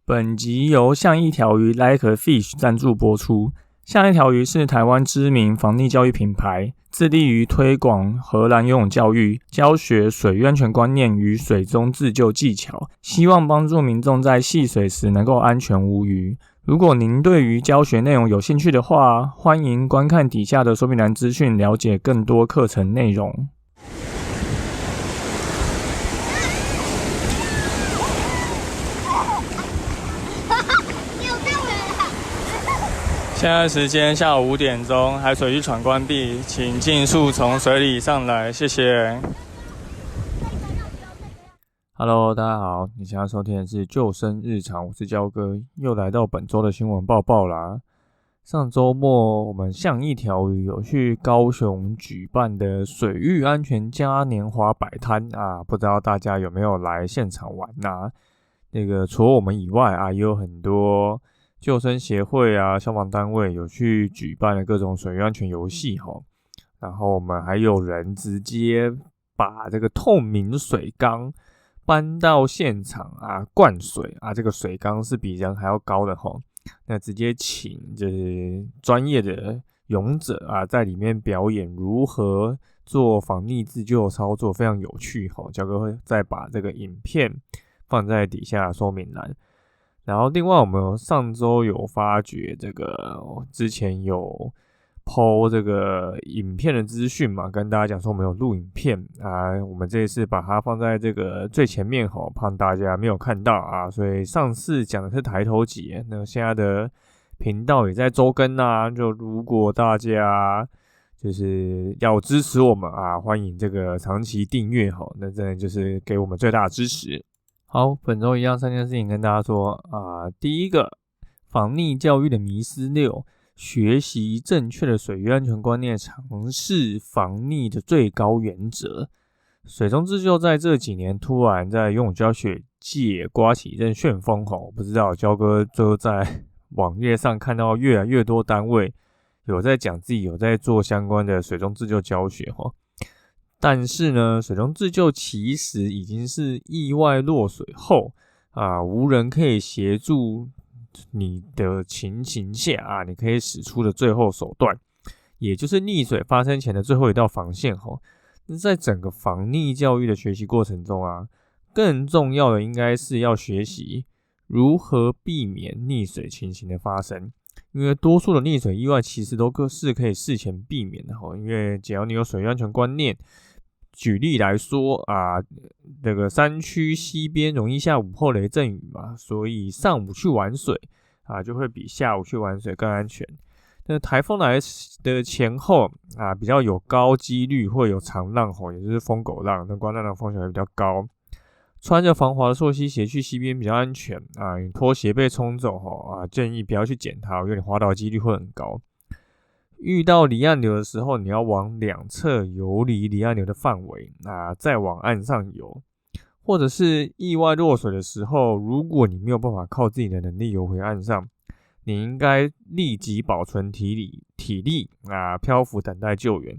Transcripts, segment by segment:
本集由像一条鱼 Like a Fish 赞助播出。像一条鱼是台湾知名防溺教育品牌，致力于推广荷兰游泳教育，教学水域安全观念与水中自救技巧，希望帮助民众在戏水时能够安全无虞。如果您对于教学内容有兴趣的话，欢迎观看底下的说明栏资讯，了解更多课程内容。现在时间下午5点钟，海水浴场关闭，请尽速从水里上来，谢谢。Hello， 大家好，你现在收听的是救生日常，我是焦哥，又来到本周的新闻报报啦。上周末我们像一条鱼有去高雄举办的水域安全嘉年华摆摊啊，不知道大家有没有来现场玩啊？除了我们以外啊，也有很多救生协会啊、消防单位有去举办了各种水域安全游戏齁，然后我们还有人直接把这个透明水缸搬到现场啊，灌水啊，这个水缸是比人还要高的齁，那直接请就是专业的勇者啊，在里面表演如何做防溺自救操作，非常有趣齁。焦哥会再把这个影片放在底下说明栏。然后另外我们上周有发掘之前有 po 这个影片的资讯嘛，跟大家讲说我们有录影片啊，我们这一次把它放在这个最前面齁，怕大家没有看到啊，所以上次讲的是抬头节，那现在的频道也在周更啊，就如果大家就是要支持我们啊，欢迎这个长期订阅齁，那真的就是给我们最大的支持。好，本周一样3件事情跟大家说啊。第一个，防溺教育的迷思6，学习正确的水域安全观念，尝试防溺的最高原则。水中自救在这几年突然在游泳教学界刮起一阵旋风吼，不知道焦哥就在网页上看到越来越多单位有在讲自己有在做相关的水中自救教学吼。但是呢，水中自救其实已经是意外落水后啊，无人可以协助你的情形下啊，你可以使出的最后手段，也就是溺水发生前的最后一道防线吼。那在整个防溺教育的学习过程中啊，更重要的应该是要学习如何避免溺水情形的发生。因为多数的溺水意外其实都是可以事前避免的吼，因为只要你有水域安全观念。举例来说啊，这个山区溪边容易下午后雷阵雨嘛，所以上午去玩水啊，就会比下午去玩水更安全。那台风来的前后啊，比较有高几率会有长浪吼，也就是疯狗浪，那刮浪的风险会比较高。穿着防滑的溯溪鞋去溪边比较安全啊，你拖鞋被冲走吼啊，建议不要去捡它，因为你滑倒的几率会很高。遇到离岸流的时候，你要往两侧游离离岸流的范围啊，再往岸上游。或者是意外落水的时候，如果你没有办法靠自己的能力游回岸上，你应该立即保存体力啊，漂浮等待救援。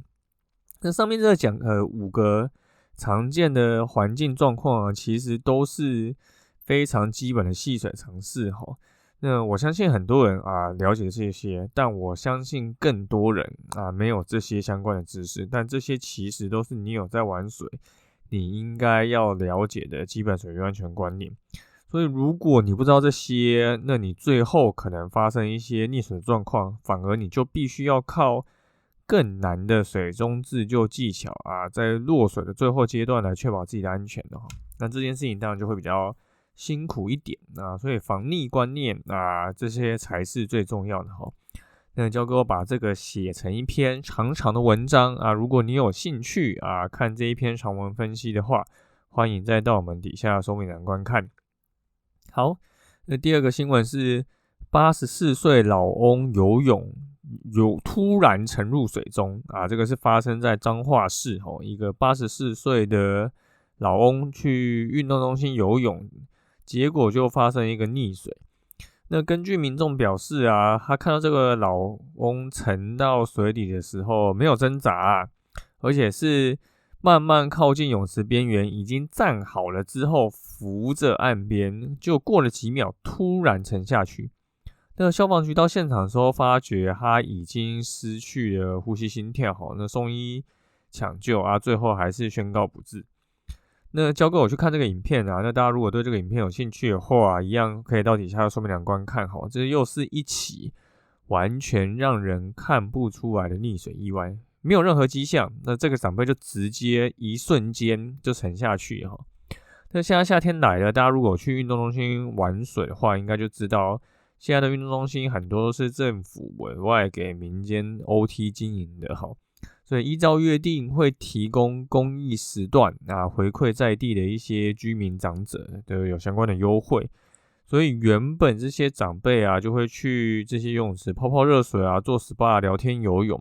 那上面这讲5个常见的环境状况啊，其实都是非常基本的戏水常识齁。那我相信很多人啊了解这些，但我相信更多人啊没有这些相关的知识，但这些其实都是你有在玩水，你应该要了解的基本水域安全观念。所以如果你不知道这些，那你最后可能发生一些溺水状况，反而你就必须要靠更难的水中自救技巧啊，在落水的最后阶段来确保自己的安全的。那这件事情当然就会比较辛苦一点啊，所以防溺观念啊，这些才是最重要的齁。那焦哥把这个写成一篇长长的文章啊，如果你有兴趣啊看这一篇长文分析的话，欢迎再到我们底下说明栏观看。好，那第二个新闻是84岁老翁游泳突然沉入水中啊，这个是发生在彰化市齁，一个84岁的老翁去运动中心游泳。结果就发生一个溺水。那根据民众表示啊，他看到这个老翁沉到水里的时候没有挣扎而且是慢慢靠近泳池边缘，已经站好了之后，扶着岸边，就过了几秒，突然沉下去。那消防局到现场的时候，发觉他已经失去了呼吸心跳，那送医抢救啊，最后还是宣告不治。那交给我去看这个影片啊，那大家如果对这个影片有兴趣的话，一样可以到底下的说明栏观看哈。这又是一起完全让人看不出来的溺水意外，没有任何迹象，那这个长辈就直接一瞬间就沉下去哈。那现在夏天来了，大家如果去运动中心玩水的话，应该就知道现在的运动中心很多都是政府委外给民间 OT 经营的哈。所以依照约定会提供公益时段啊，回馈在地的一些居民长者都有相关的优惠。所以原本这些长辈啊，就会去这些游泳池泡泡热水啊，做 SPA 聊天游泳。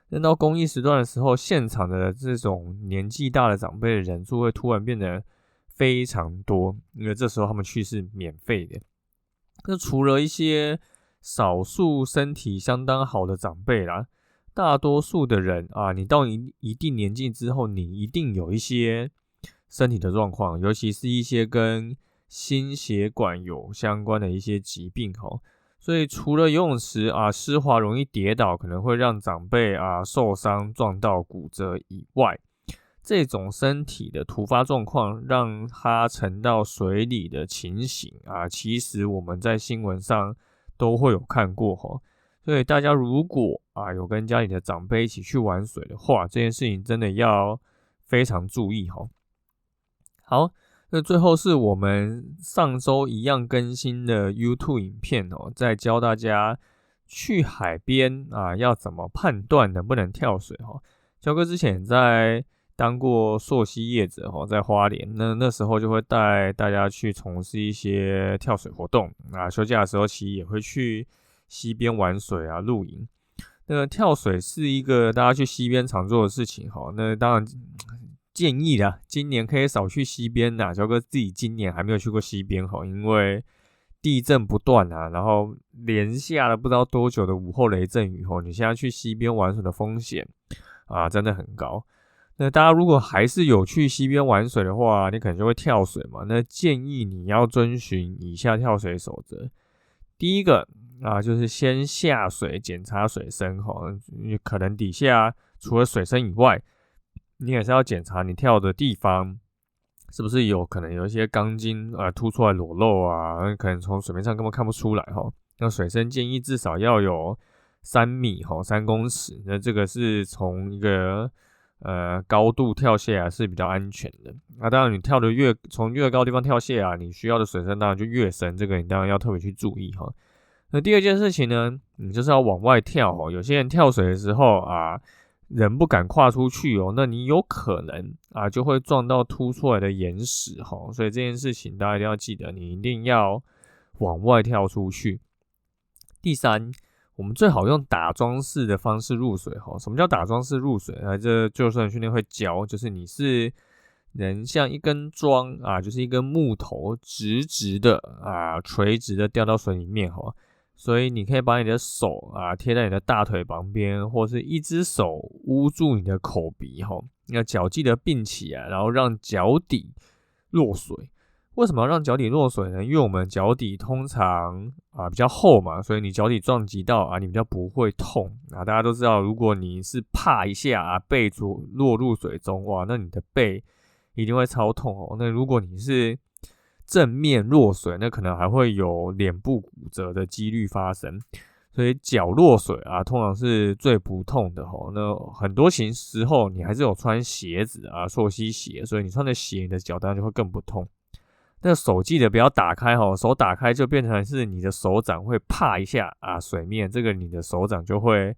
等到公益时段的时候，现场的这种年纪大的长辈的人数会突然变得非常多，因为这时候他们去是免费的。那除了一些少数身体相当好的长辈啦，大多数的人啊，你到一定年纪之后，你一定有一些身体的状况，尤其是一些跟心血管有相关的一些疾病哈。所以除了游泳池啊湿滑容易跌倒，可能会让长辈啊受伤、撞到骨折以外，这种身体的突发状况让他沉到水里的情形啊，其实我们在新闻上都会有看过哈。所以大家如果有跟家里的长辈一起去玩水的话，这件事情真的要非常注意齁。好，那最后是我们上周一样更新的 YouTube 影片在教大家去海边要怎么判断能不能跳水齁。焦哥之前在当过溯溪业者在花莲，那时候就会带大家去从事一些跳水活动休假的时候其实也会去溪边玩水露营。那跳水是一个大家去溪边常做的事情那当然建议啦，今年可以少去溪边焦哥自己今年还没有去过溪边因为地震不断然后连下了不知道多久的午后雷阵雨你现在去溪边玩水的风险真的很高。那大家如果还是有去溪边玩水的话，你可能就会跳水嘛，那建议你要遵循以下跳水守则。第一个就是先下水检查水深可能底下除了水深以外，你也是要检查你跳的地方是不是有可能有一些钢筋凸出来裸露可能从水面上根本看不出来那水深建议至少要有3米3公尺，那这个是从一个高度跳下来是比较安全的。当然你跳的从越高的地方跳下来你需要的水深当然就越深，这个你当然要特别去注意那第二件事情呢，你就是要往外跳有些人跳水的时候人不敢跨出去那你有可能就会撞到凸出来的岩石所以这件事情大家一定要记得，你一定要往外跳出去。第三，我们最好用打桩式的方式入水什么叫打桩式入水这救生员训练会教，就是你是能像一根桩就是一根木头直直的垂直的掉到水里面所以你可以把你的手贴在你的大腿旁边，或是一只手捂住你的口鼻那脚记得并起来，然后让脚底落水。为什么要让脚底落水呢？因为我们脚底通常比较厚嘛，所以你脚底撞击到你比较不会痛大家都知道，如果你是啪一下背落入水中那你的背一定会超痛那如果你是正面落水，那可能还会有脸部骨折的几率发生。所以脚落水通常是最不痛的那很多时候你还是有穿鞋子溯溪鞋，所以你穿的鞋你的脚当然就会更不痛。那手记得不要打开手打开就变成是你的手掌会啪一下水面，这个你的手掌就会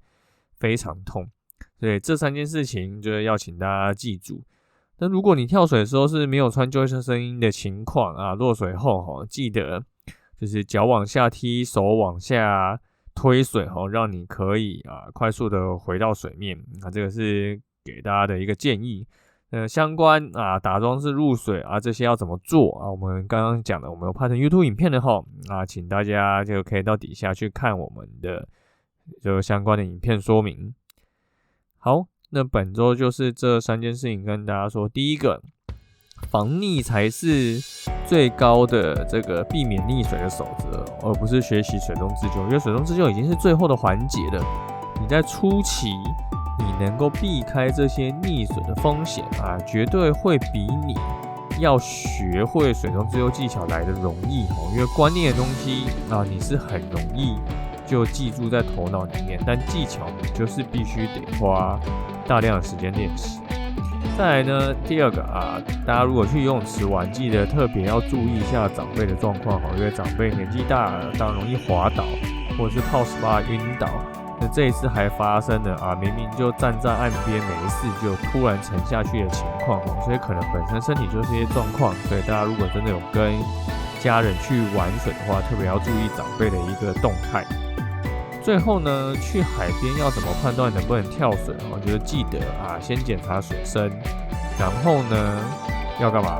非常痛。所以这3件事情就要请大家记住。那如果你跳水的时候是没有穿救生衣的情况落水后记得就是脚往下踢，手往下推水让你可以快速的回到水面这个是给大家的一个建议。相关打桩式入水这些要怎么做我们刚刚讲的，我们有拍成 YouTube 影片的请大家就可以到底下去看我们的就相关的影片说明。好，那本周就是这3件事情跟大家说。第一个，防溺才是最高的这个避免溺水的守则，而不是学习水中自救，因为水中自救已经是最后的环节了。你在初期你能够避开这些溺水的风险啊，绝对会比你要学会水中自救技巧来的容易，因为观念的东西啊，你是很容易就记住在头脑里面，但技巧你就是必须得花大量的时间练习。再来呢，第二个啊，大家如果去游泳池玩，记得特别要注意一下长辈的状况，因为长辈年纪大了，当然容易滑倒或者是泡 SPA 晕倒。那这一次还发生了啊，明明就站在岸边没事，就突然沉下去的情况，所以可能本身身体就是一些状况，所以大家如果真的有跟家人去玩水的话，特别要注意长辈的一个动态。最后呢，去海边要怎么判断能不能跳水？我觉得记得啊，先检查水深，然后呢要干嘛？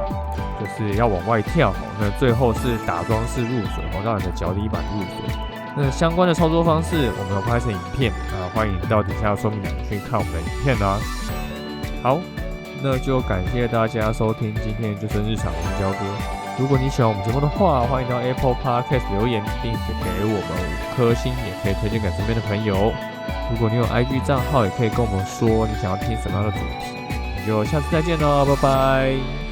就是要往外跳。那最后是打桩式入水，让你的脚底板入水。那相关的操作方式，我们有拍成影片啊，欢迎到底下说明栏去看我们的影片啦。好，那就感谢大家收听今天的就生日常，我是焦哥。如果你喜欢我们节目的话，欢迎到 Apple Podcast 留言，并且给我们5颗星，也可以推荐给身边的朋友。如果你有 IG 账号，也可以跟我们说你想要听什么样的主题。那就下次再见喽，拜拜。